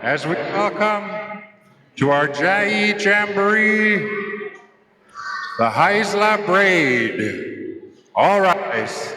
as we welcome to our Jamboree, the Haisla Braid. All rise.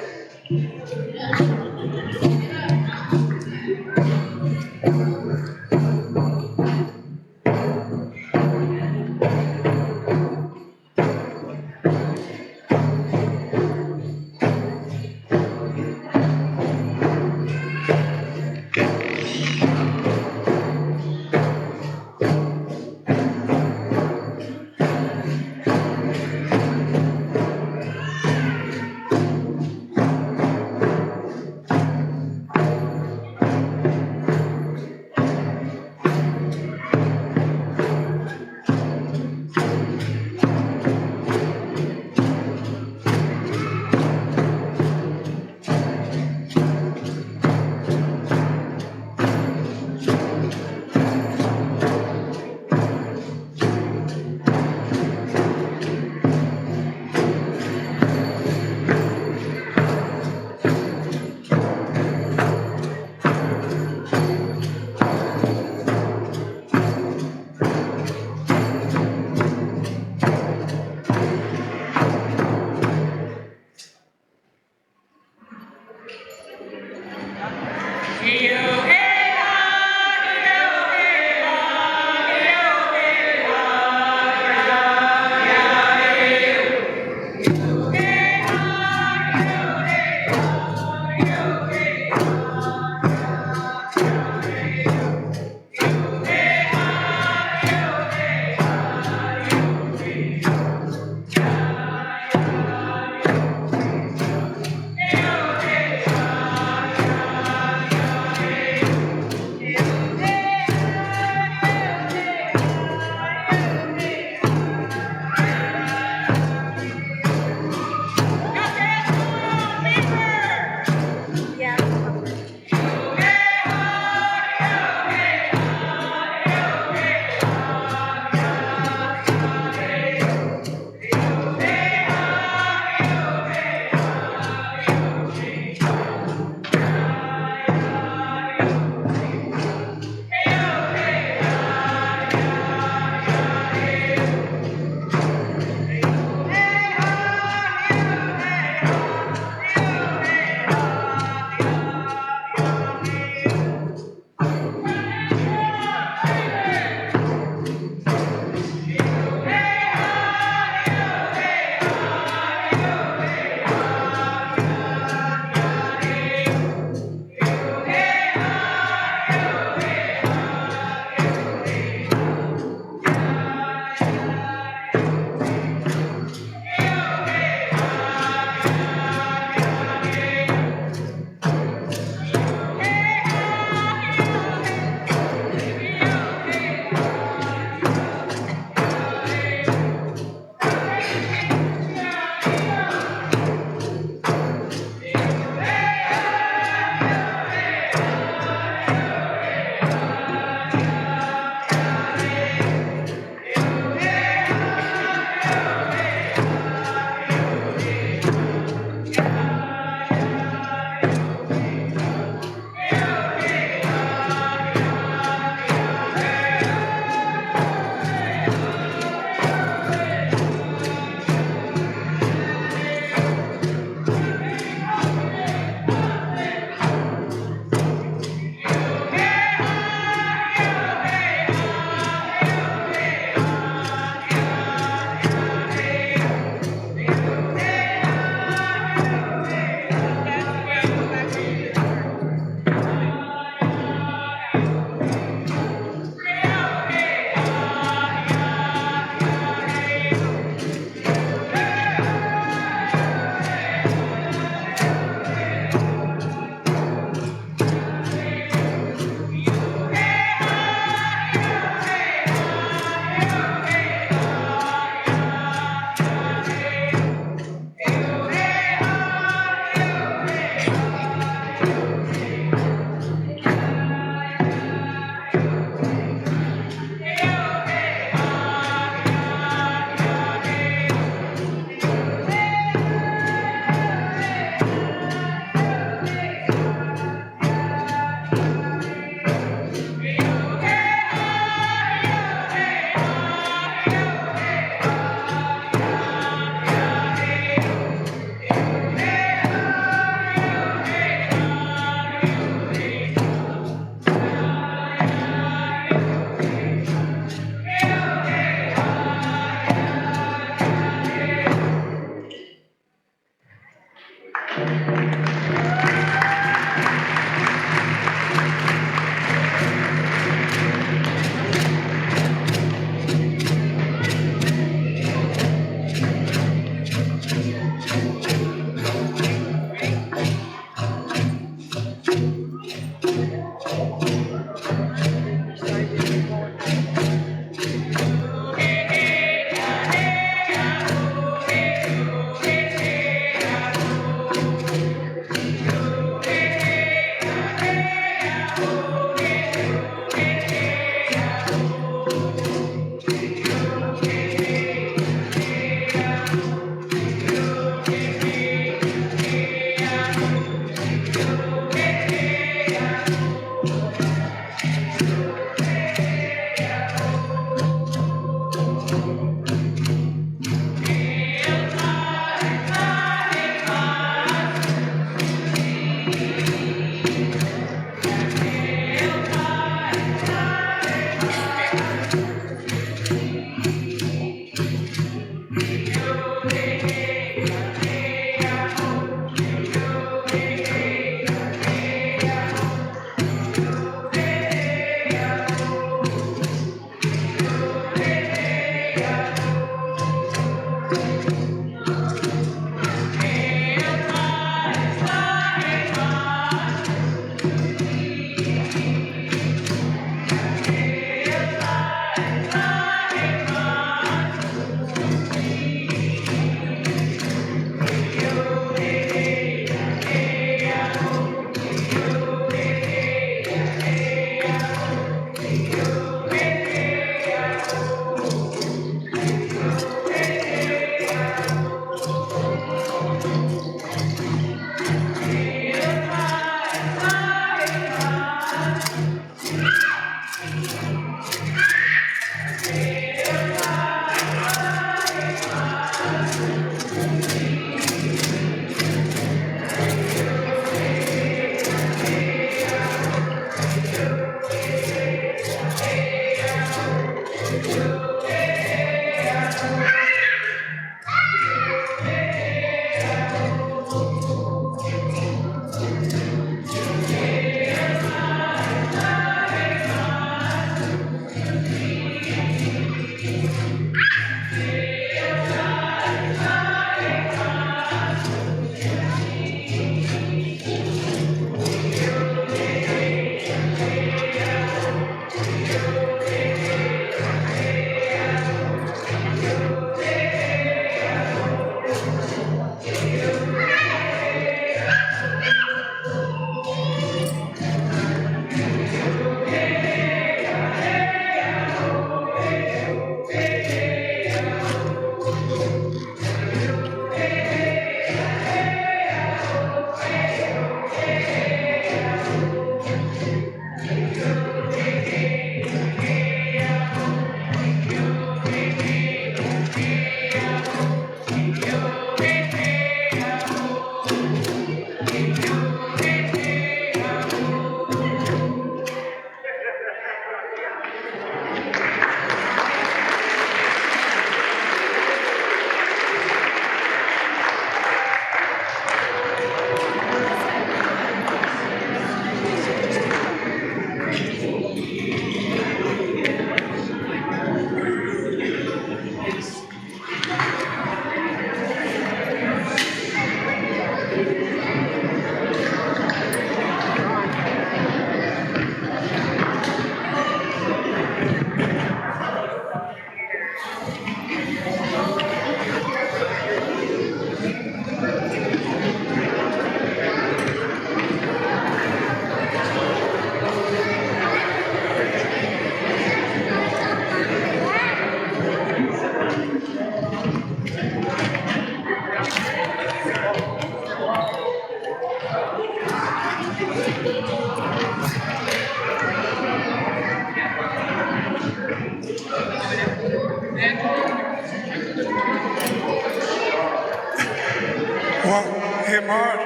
más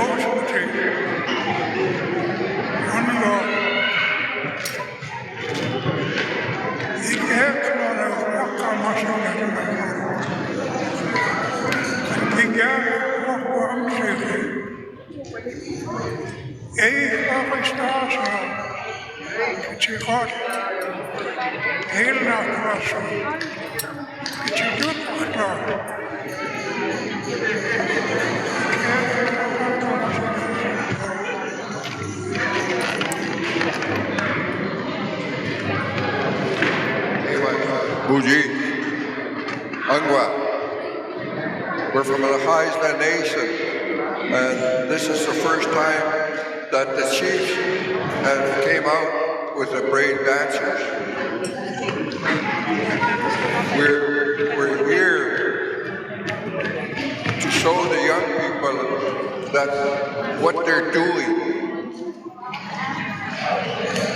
osuti ongo ikeknona wakamasona kantiga wakwamsiri wakastasa kichikot hilna kwaso kichidutmakta Buji, Angwa. We're from the Haisla Nation, and this is the first time that the chiefs have came out with the braid dancers. We're here to show the young people that what they're doing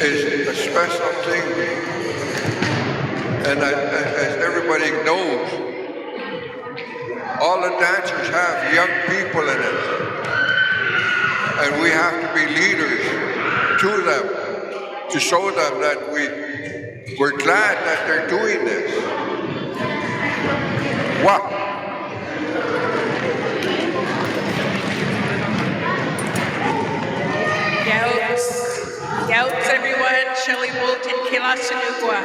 is a special thing. And as everybody knows, all the dancers have young people in it. And we have to be leaders to them, to show them that we're glad that they're doing this. Wow. Yauts everyone, Shelley Bolton, Kilasanugwa.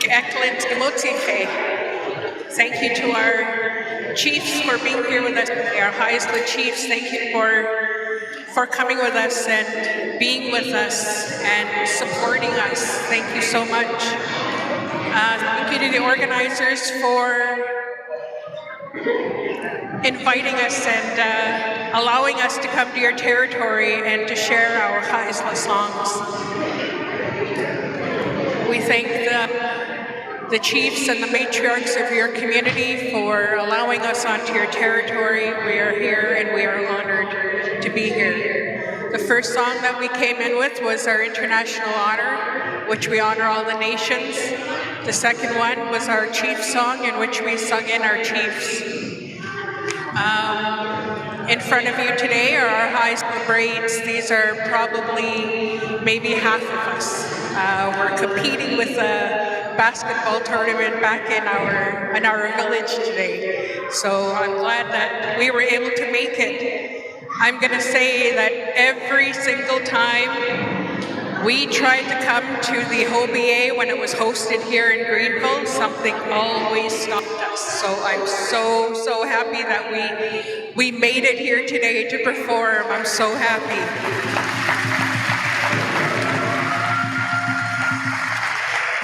Excellent Emotiche. Thank you to our chiefs for being here with us, our Haisla chiefs. Thank you for coming with us and being with us and supporting us. Thank you so much. Thank you to the organizers for inviting us and allowing us to come to your territory and to share our Haisla songs. We thank the chiefs and the matriarchs of your community for allowing us onto your territory. We are here and we are honored to be here. The first song that we came in with was our international honor, which we honor all the nations. The second one was our chief song, in which we sung in our chiefs. In front of you today are our Haisla braids. These are probably maybe half of us. We're competing with a basketball tournament back in our village today. So I'm glad that we were able to make it. I'm going to say that every single time we tried to come to the HOBA when it was hosted here in Greenville, something always stopped us. So I'm so happy that we made it here today to perform. I'm so happy.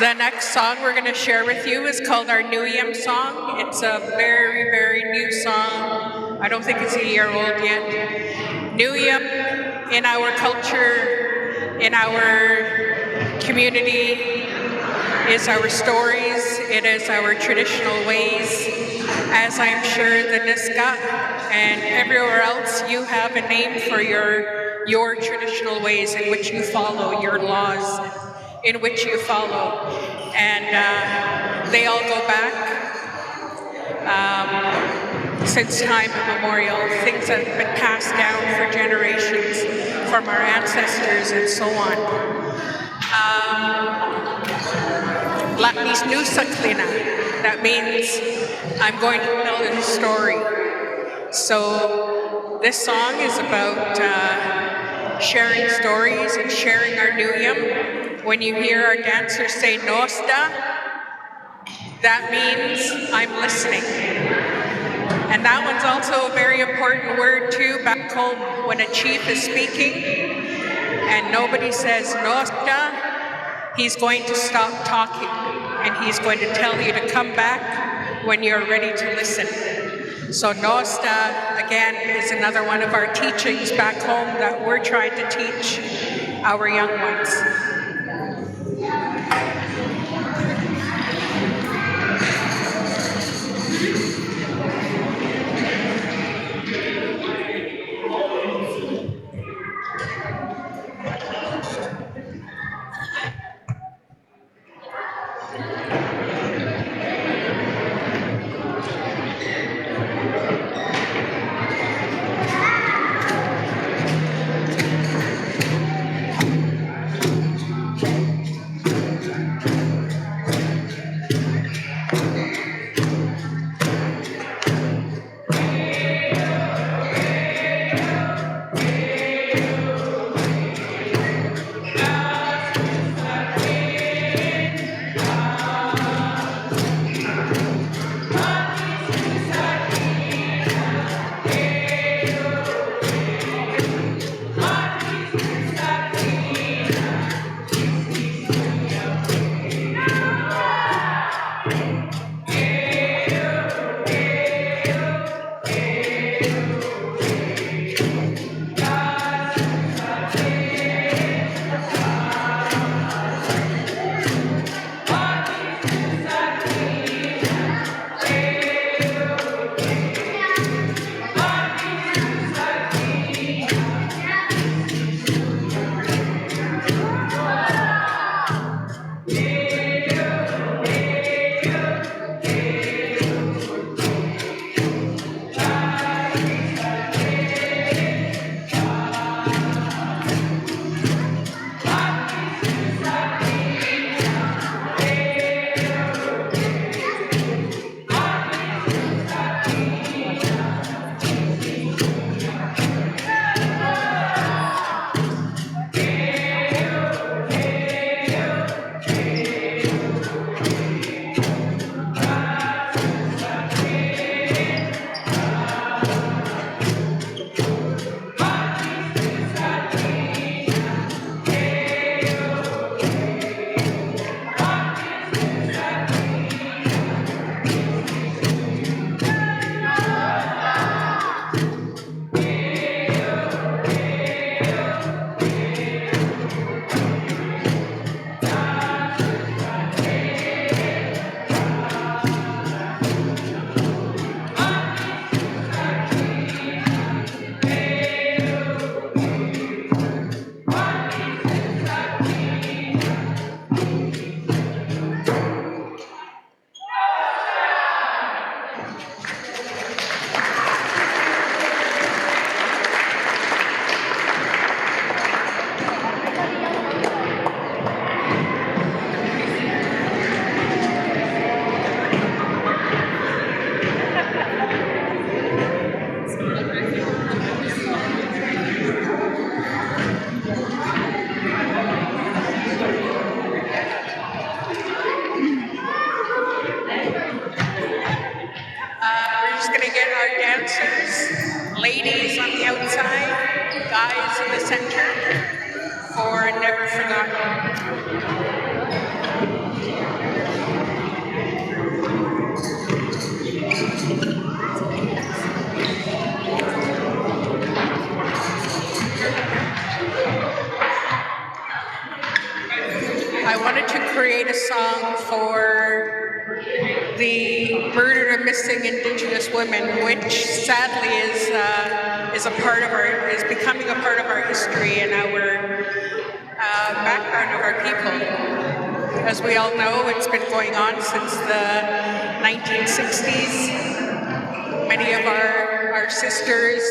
The next song we're going to share with you is called our New Yam song. It's a very, very new song. I don't think it's a year old yet. New Yam in our culture, in our community, is our stories. It is our traditional ways. As I'm sure the Niska and everywhere else, you have a name for your traditional ways in which you follow, your laws in which you follow. And they all go back since time immemorial. Things that have been passed down for generations from our ancestors and so on. Latnis Nusaklina, that means I'm going to tell a story. So this song is about sharing stories and sharing our New Yam. When you hear our dancers say Nosta, that means I'm listening. And that one's also a very important word too back home when a chief is speaking and nobody says Nosta, he's going to stop talking and he's going to tell you to come back when you're ready to listen. So Nosta, again, is another one of our teachings back home that we're trying to teach our young ones. Center for Never Forgotten. I wanted to create a song for the murdered or missing Indigenous women, which sadly is a part of is becoming a part of our history and our background of our people. As we all know, it's been going on since the 1960s. Many of our sisters,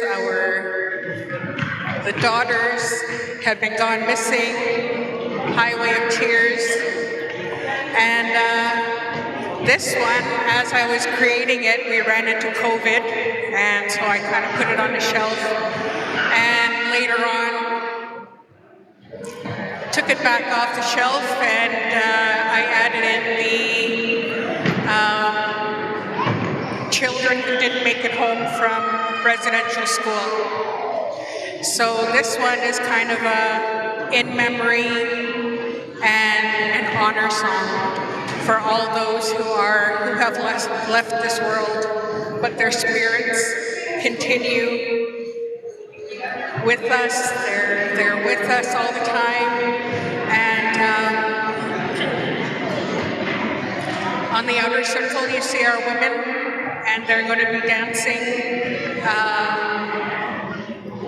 the daughters have been gone missing. Highway of Tears. And this one, as I was creating it, we ran into COVID, and so I kind of put it on the shelf. And later on, took it back off the shelf, and I added in the children who didn't make it home from residential school. So this one is kind of a in memory and an honor song for all those who have left this world, but their spirits continue with us. They're with us all the time, and on the outer circle you see our women, and they're going to be dancing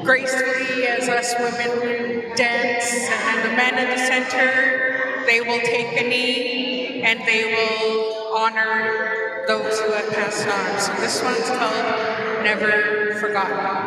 gracefully as us women dance, and then the men in the center, they will take a knee and they will honor those who have passed on. So this one's called Never Forgotten.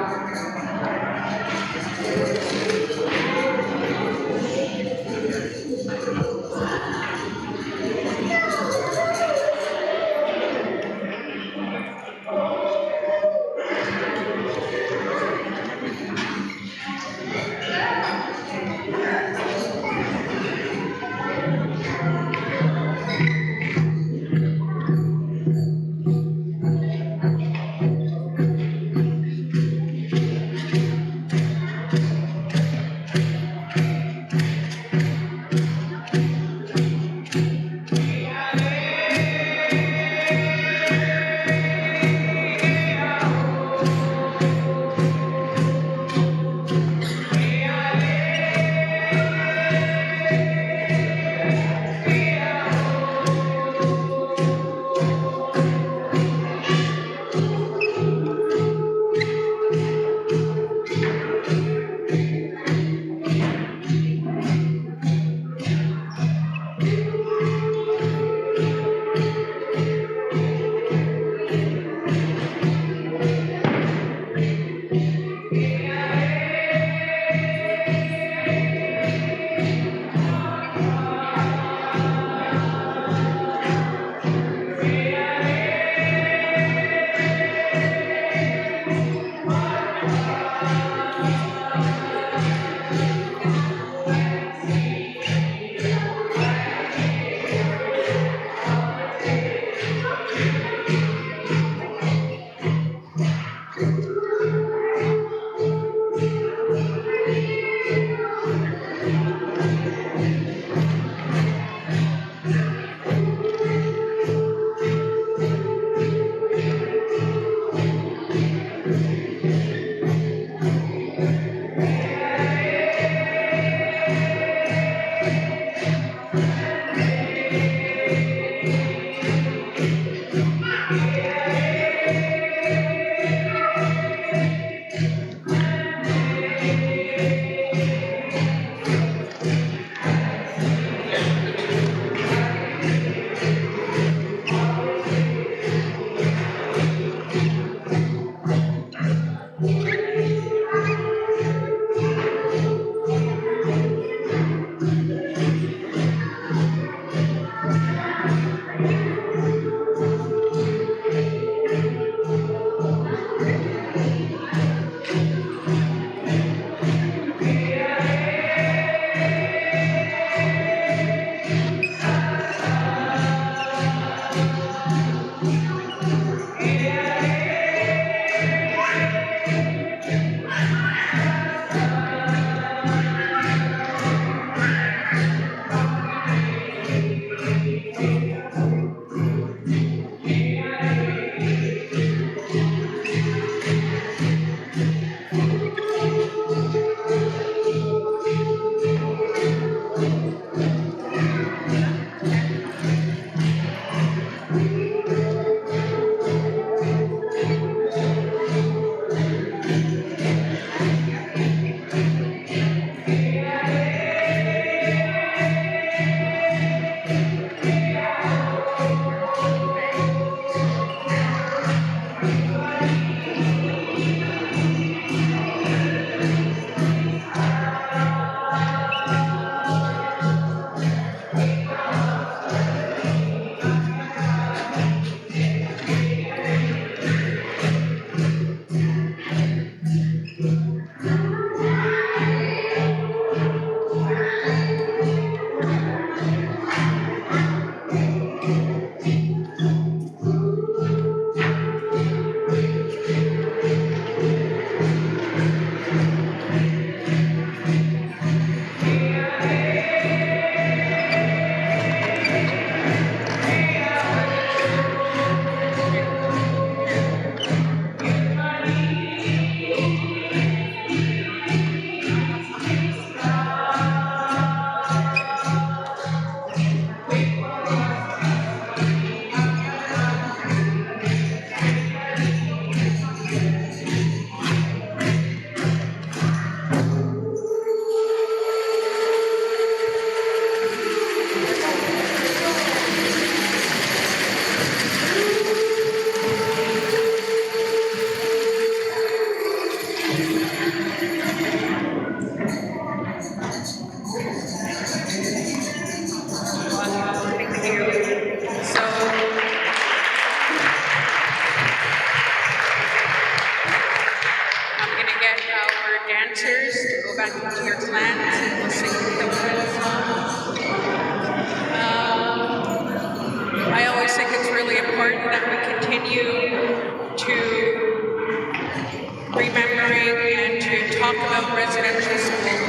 talk about residential school.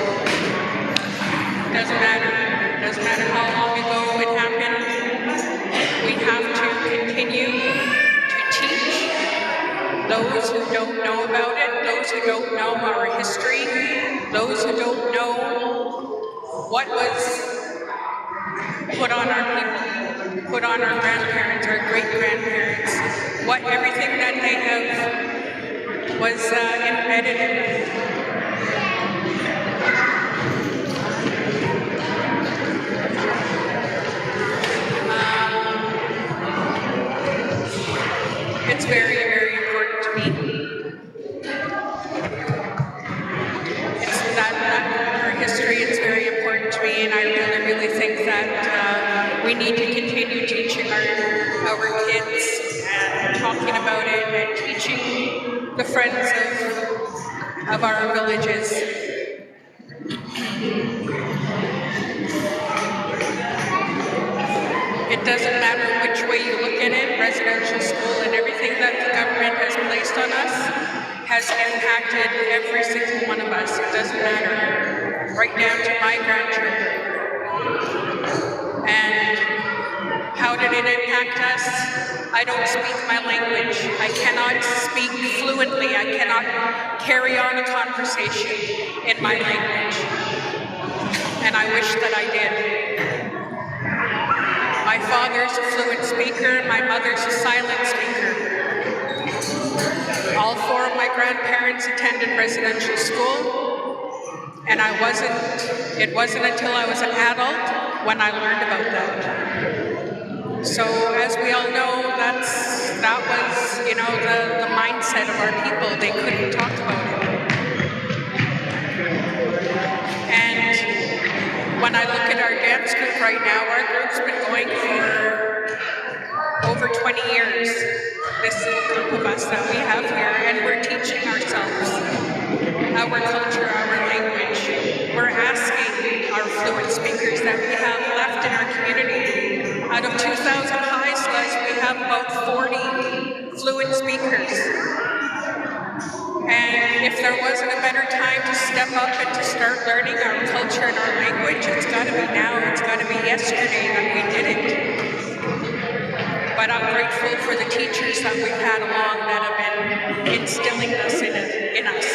Doesn't matter. Doesn't matter how long ago it happened. We have to continue to teach those who don't know about it, those who don't know our history, those who don't know what was put on our people, put on our grandparents, our great-grandparents, what everything that they have was embedded in them. It's very, very important to me. It's that our history is very important to me, and I really, really think that we need to continue teaching our kids and talking about it and teaching the friends of our villages. It doesn't matter which way you look at it, residential school and everything that the government has placed on us has impacted every single one of us. It doesn't matter, right down to my grandchildren. And how did it impact us? I don't speak my language. I cannot speak fluently. I cannot carry on a conversation in my language. And I wish that I did. My father's a fluent speaker, my mother's a silent speaker. All four of my grandparents attended residential school, and it wasn't until I was an adult when I learned about that. So as we all know, that was, the mindset of our people. They couldn't talk about it. And when I look at our dance group right now, our group's been going for over 20 years, this little group of us that we have here, and we're teaching ourselves our culture, our language. We're asking our fluent speakers that we have left in our community. Out of 2,000 Haislas, we have about 40 fluent speakers. And if there wasn't a better time to step up and to start learning our culture and our language, it's got to be now, it's got to be yesterday that we did it. But I'm grateful for the teachers that we've had along that have been instilling this in us.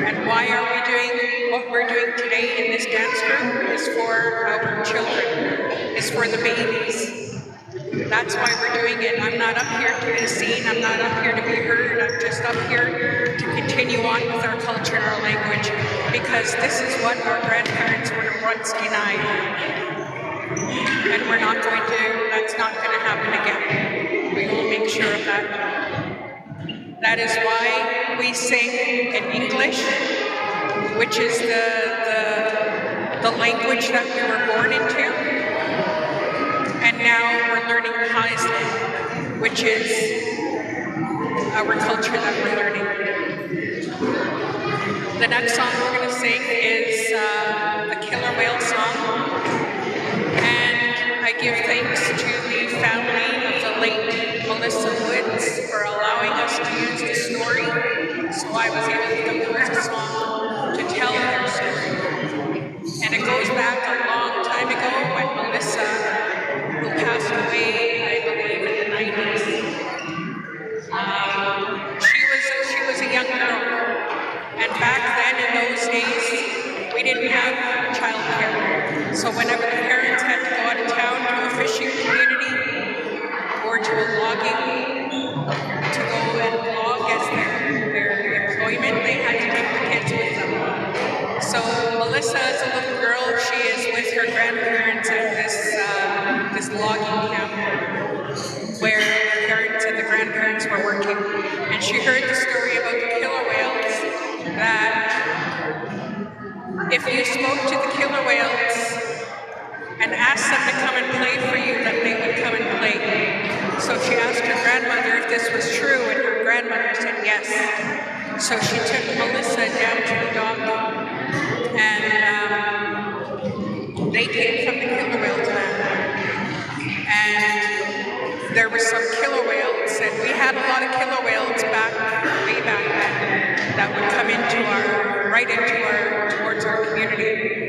And why are we doing what we're doing today in this dance group? Is for our children, is for the babies. That's why we're doing it. I'm not up here to be seen, I'm not up here to be heard, I'm just up here to continue on with our culture and our language, because this is what our grandparents were once denied. And that's not going to happen again. We will make sure of that. That is why we sing in English, which is the language that we were born into. And now we're learning Haisla, which is our culture that we're learning. The next song we're going to sing is a killer whale song. And I give thanks to the family of the late Melissa Woods for allowing us to use the story. So I was able to compose a song to tell their story. And it goes back a long time ago when Melissa, who passed away, I believe, in the 90s. She was a young girl. And back then, in those days, we didn't have childcare. So whenever the parents had to go out of town to a fishing community or to a logging, to go and log as their employment, they had to take the kids with them. So Melissa, as a little girl, she is with her grandparents at this logging camp where the parents and the grandparents were working. And she heard the story about the killer whales, that if you spoke to the killer whales and asked them to come and play for you, that they would come and play. So she asked her grandmother if this was true, and her grandmother said yes. So she took Melissa down to the dock, and they came from the killer whales land. And there were some killer whales, and we had a lot of killer whales way back then. that would come towards our community.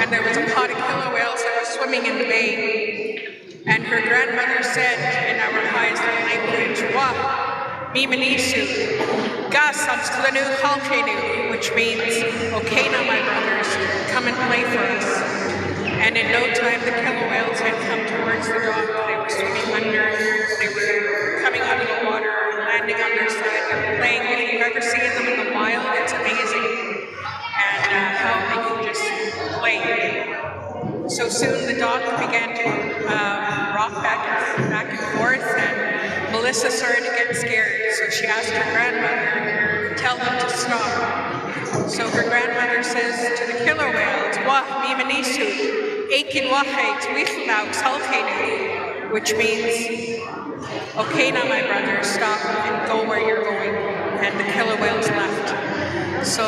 And there was a pod of killer whales that was swimming in the bay. And her grandmother said in our Haisla language, "Wah, mimanisu, gasamsklanu halkenu," which means, "Okay now, my brothers, come and play for us." And in no time, the killer whales had come towards the dock. They were swimming under, they were coming out of the water, landing on their side, they were playing. If you've ever seen them in the wild, it's amazing. And how they can just play. So soon the dock began to rock back and forth, and Melissa started to get scared. So she asked her grandmother, "Tell them to stop." So her grandmother says to the killer whales, "Wah mimanisu, aikin wahe twiflau salkenu," which means, "Okay now, my brothers, stop and go where you're going." And the killer whales left. So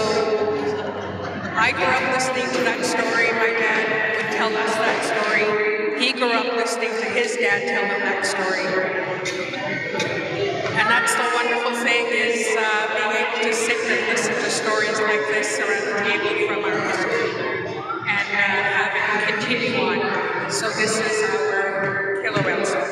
I grew up listening to that story. My dad would tell us that story. He grew up listening to his dad tell him that story. And that's the wonderful thing, is being able to sit and listen to stories like this around the table from our history and have it continue on. So this is our killer whale song.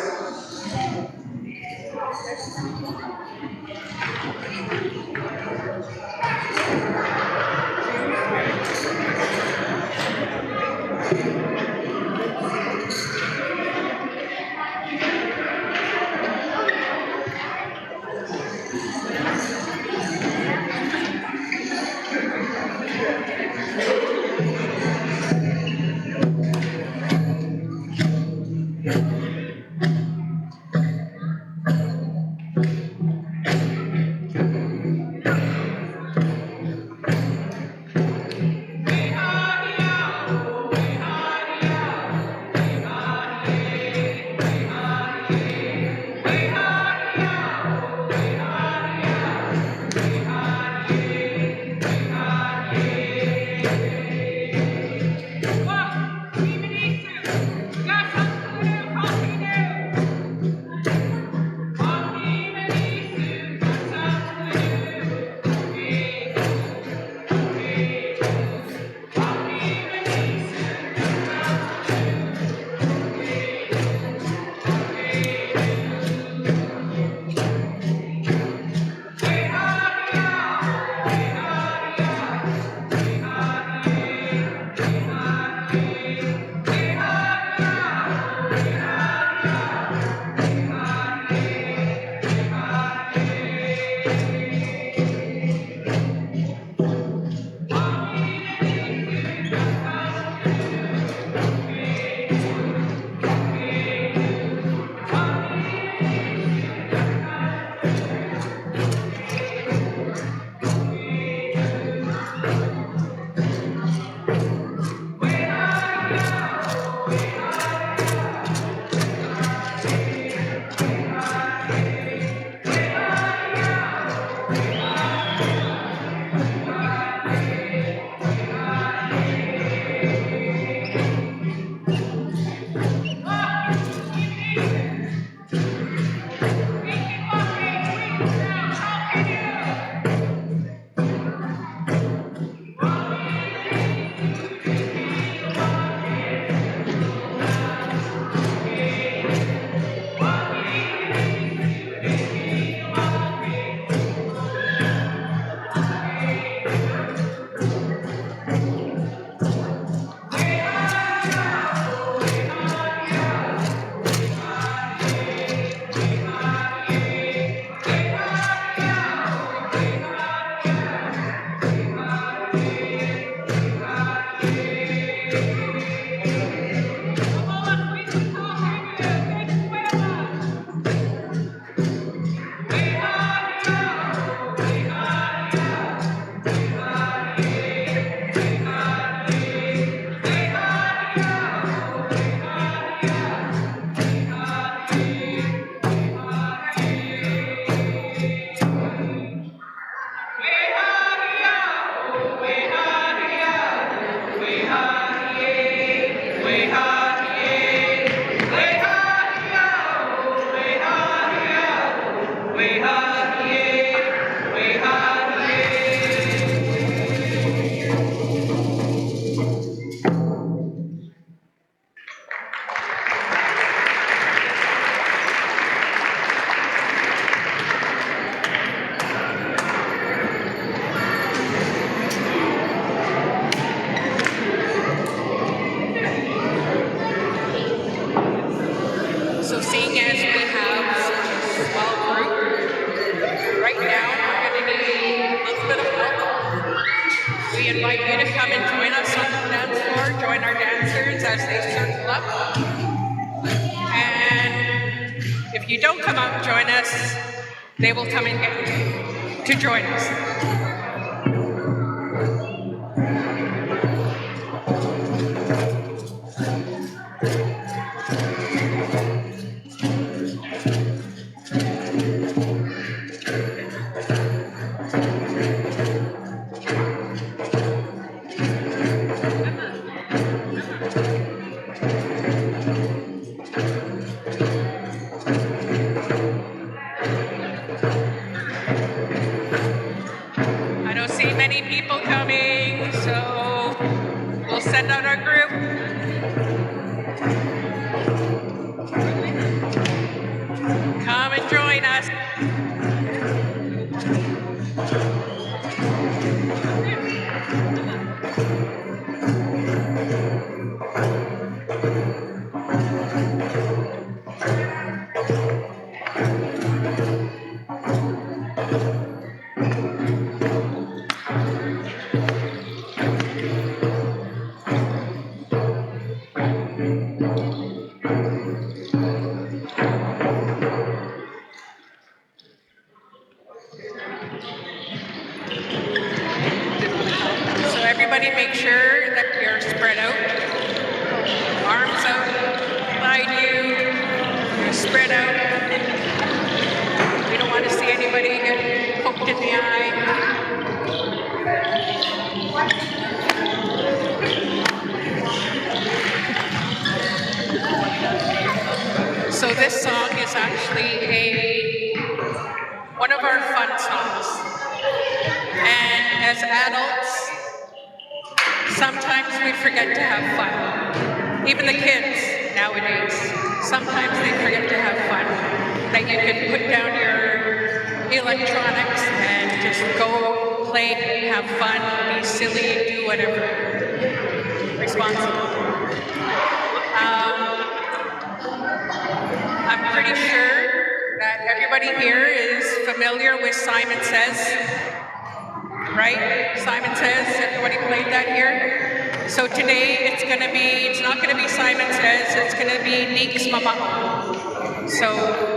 you to come and join us on the dance floor, join our dancers as they circle up. And if you don't come out and join us, they will come and get you to join us. I don't see many people coming, so we'll send out our group. Come and join us. So everybody make sure that you're spread out. Arms out behind you. You're spread out. We don't want to see anybody get poked in the eye. So this song is actually one of our fun songs. And as adults, sometimes we forget to have fun. Even the kids nowadays, sometimes they forget to have fun. That you can put down your electronics and just go play, have fun, be silly, do whatever. Responsible. I'm pretty sure that everybody here is familiar with Simon Says. Right? Simon Says, everybody played that here? So today it's not gonna be Simon Says, it's gonna be Neek's Mama'o. So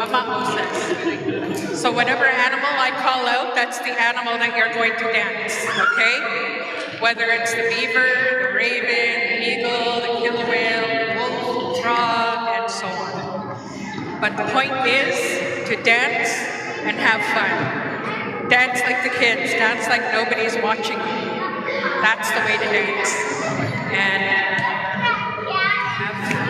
Mama'o says. So whatever animal I call out, that's the animal that you're going to dance, okay? Whether it's the beaver, the raven, the eagle, the killer whale, the wolf, the frog, and so on. But the point is to dance and have fun. Dance like the kids, dance like nobody's watching you. That's the way to dance. And have fun.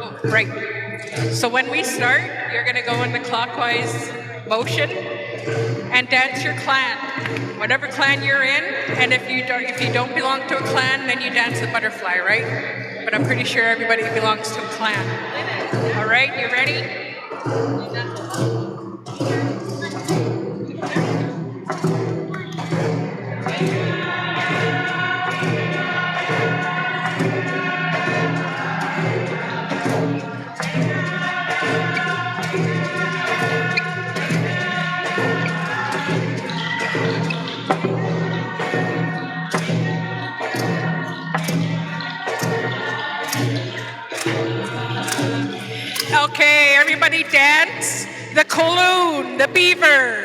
Oh, right. So when we start, you're gonna go in the clockwise motion and dance your clan. Whatever clan you're in, and if you don't belong to a clan, then you dance the butterfly, right? But I'm pretty sure everybody belongs to a clan. All right, you ready? Okay, everybody dance the Koloon, the beaver.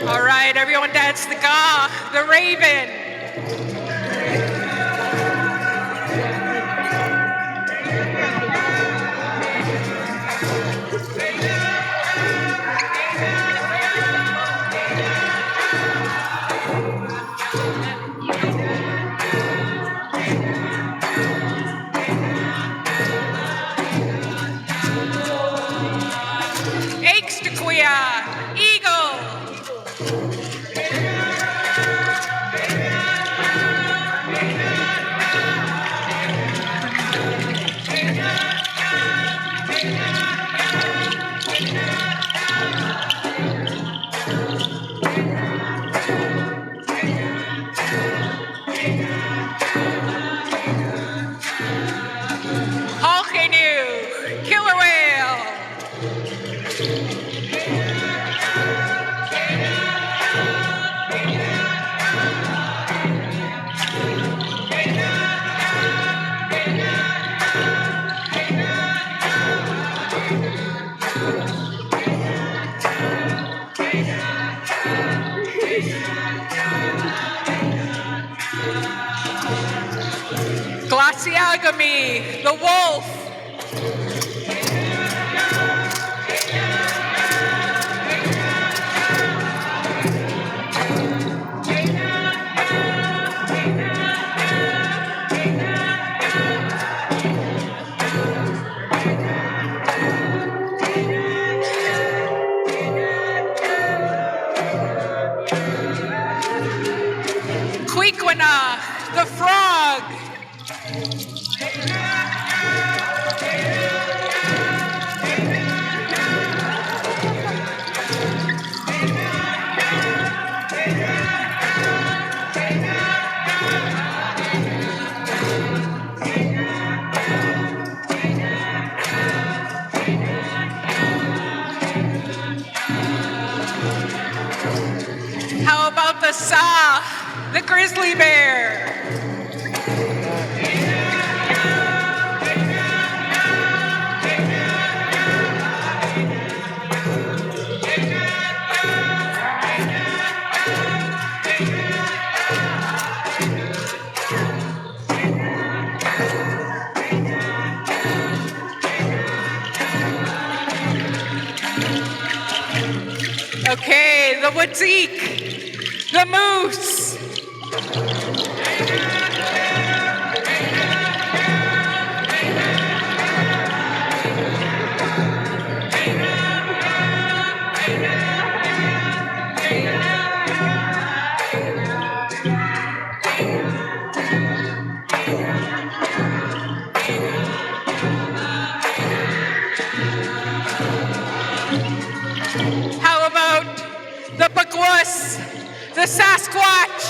All right, everyone dance the Ga, the raven. Eagle. of me, the wolf. Queequina, the frog. How about the Sa, the grizzly bear? Okay, the Wadzike, the moose. How about the Bagwus, the Sasquatch?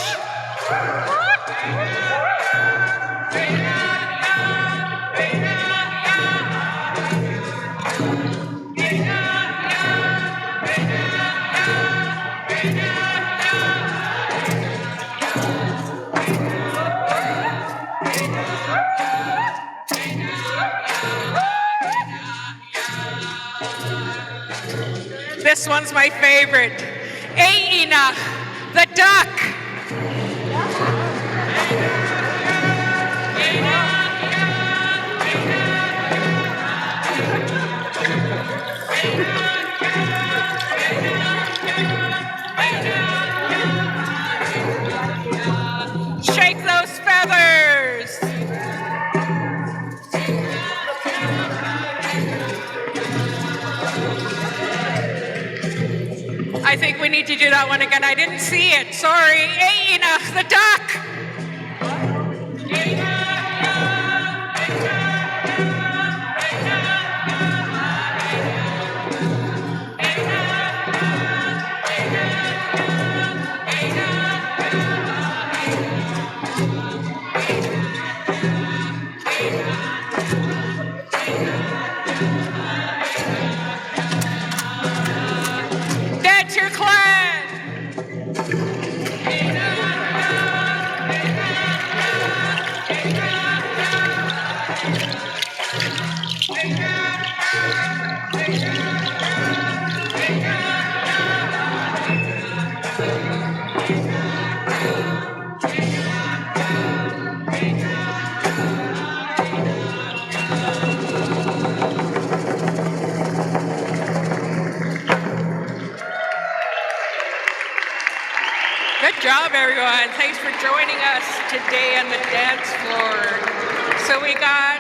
This one's my favorite. Aina, the duck. Shake those feathers. I think we need to do that one again. I didn't see it. Sorry. Aina, the duck. That's your clan. Good job, everyone. Thanks for joining us today on the dance floor. So we got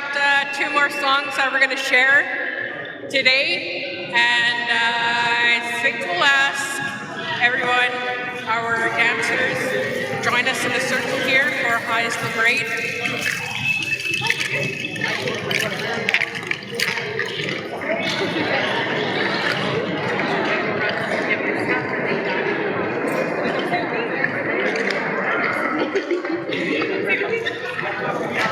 two more songs that we're going to share today, and I think we'll ask everyone, our dancers, join us in the circle here for Haisla Braid.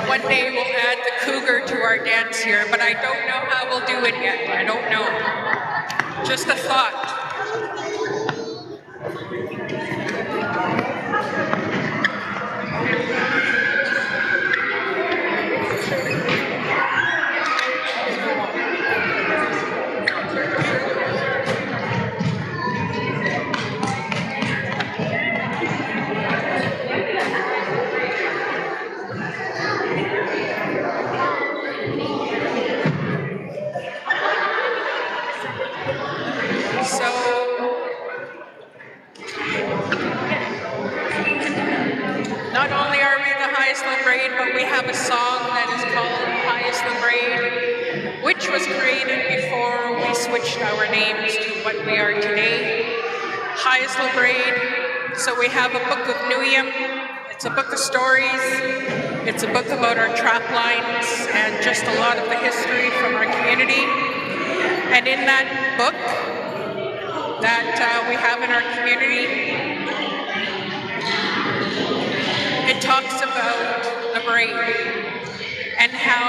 One day we'll add the cougar to our dance here, but I don't know how we'll do it yet. I don't know. Just a thought. Braid, but we have a song that is called Haisla Braid, which was created before we switched our names to what we are today. Haisla Braid. So we have a book of Nuyum. It's a book of stories. It's a book about our trap lines and just a lot of the history from our community. And in that book that we have in our community, it talks about the braid and how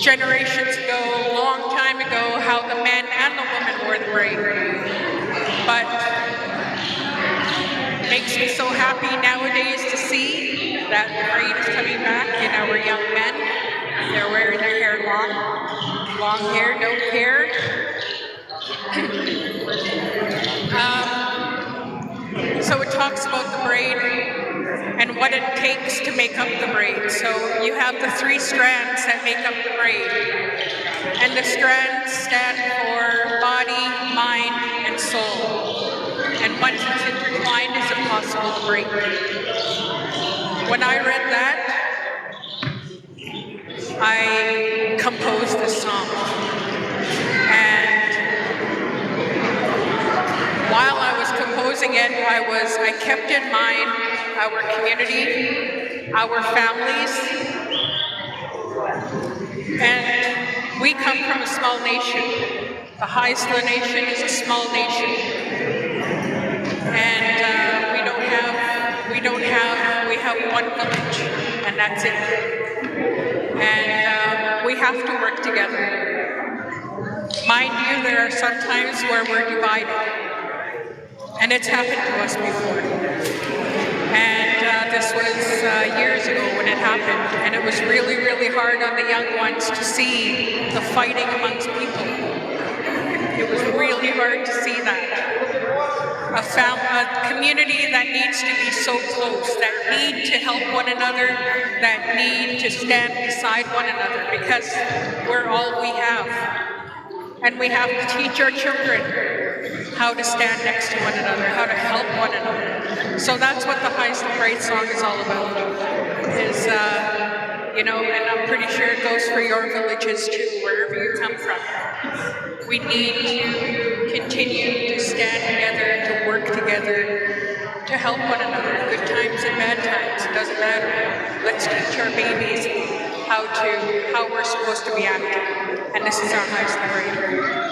generations ago, a long time ago, how the men and the women wore the braid. But it makes me so happy nowadays to see that the braid is coming back in our young men. They're wearing their hair long hair, no hair. So it talks about the braid and what it takes to make up the braid. So you have the 3 strands that make up the braid. And the strands stand for body, mind, and soul. And once it's intertwined, it's impossible to break. When I read that, I composed this song. And while I was composing it, I kept in mind our community, our families, and we come from a small nation. The Haisla Nation is a small nation, and we have one village, and that's it. And we have to work together. Mind you, there are some times where we're divided. And it's happened to us before. And this was years ago when it happened. And it was really, really hard on the young ones to see the fighting amongst people. It was really hard to see that. A community that needs to be so close, that need to help one another, that need to stand beside one another, because we're all we have. And we have to teach our children how to stand next to one another, how to help one another. So that's what the Haisla Braid song is all about. And I'm pretty sure it goes for your villages too, wherever you come from. We need to continue to stand together, to work together, to help one another, good times and bad times. It doesn't matter. Let's teach our babies how we're supposed to be acting. And this is our Haisla Braid.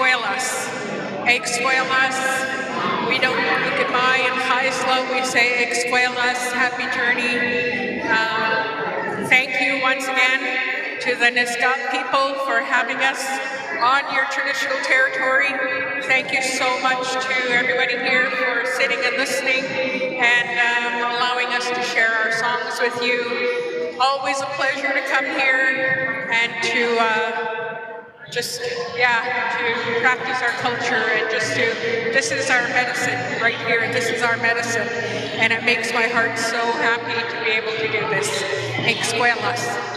escuelas. Escuelas. We don't do goodbye in Haisla. We say escuelas. Happy journey. Thank you once again to the Nisga'a people for having us on your traditional territory. Thank you so much to everybody here for sitting and listening and allowing us to share our songs with you. Always a pleasure to come here and to to practice our culture and this is our medicine right here. This is our medicine. And it makes my heart so happy to be able to do this. Escuelas.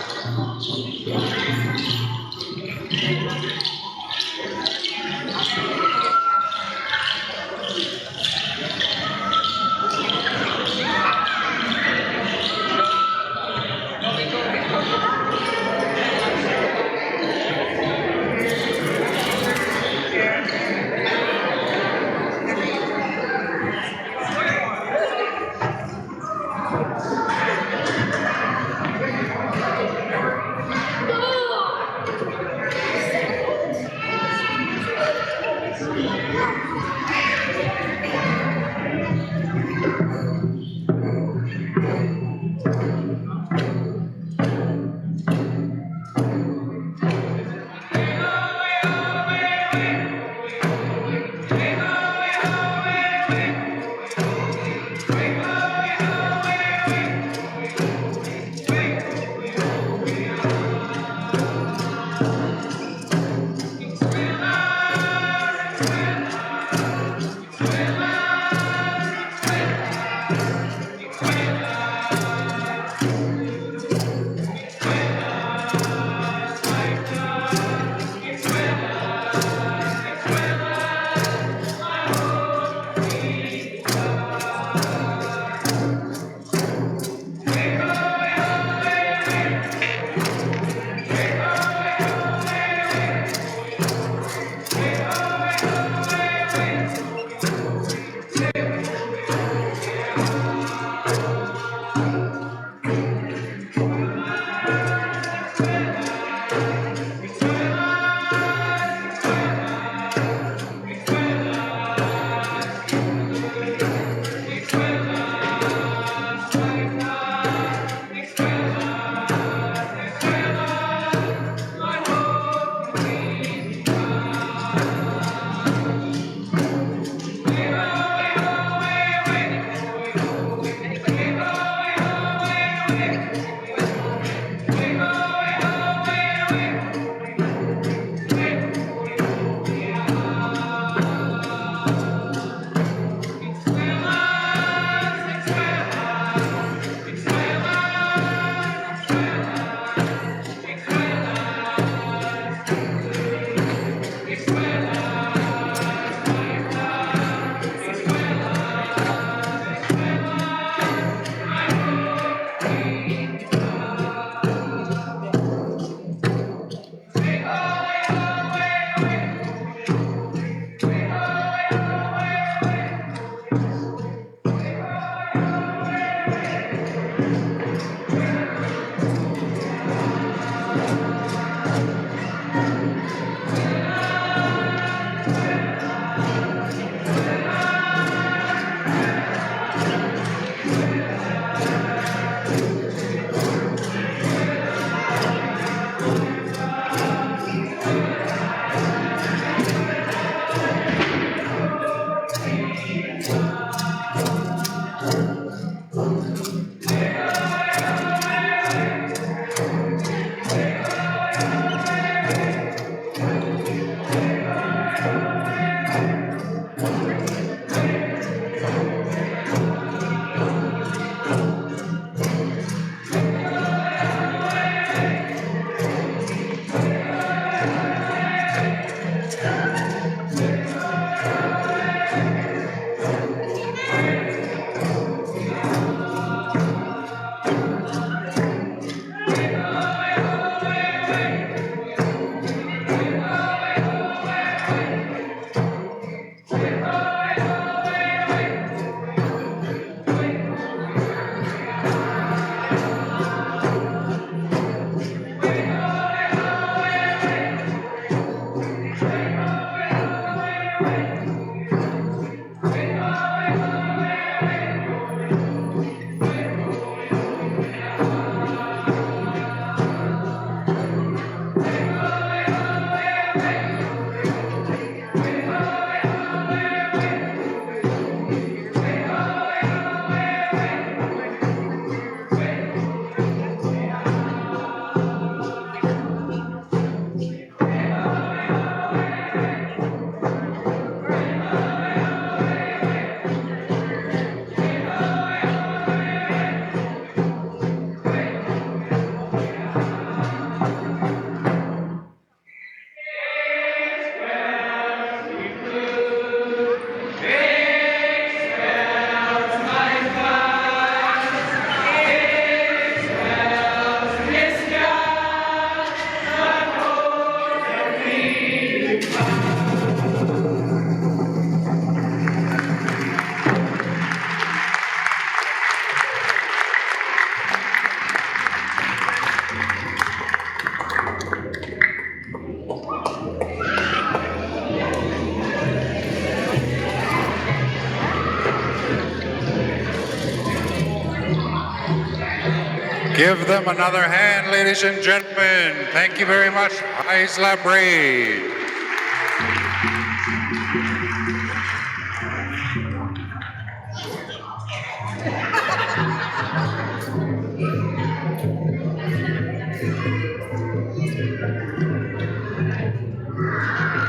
Give them another hand, ladies and gentlemen. Thank you very much, Haisla Braid.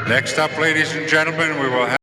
Next up, ladies and gentlemen, we will have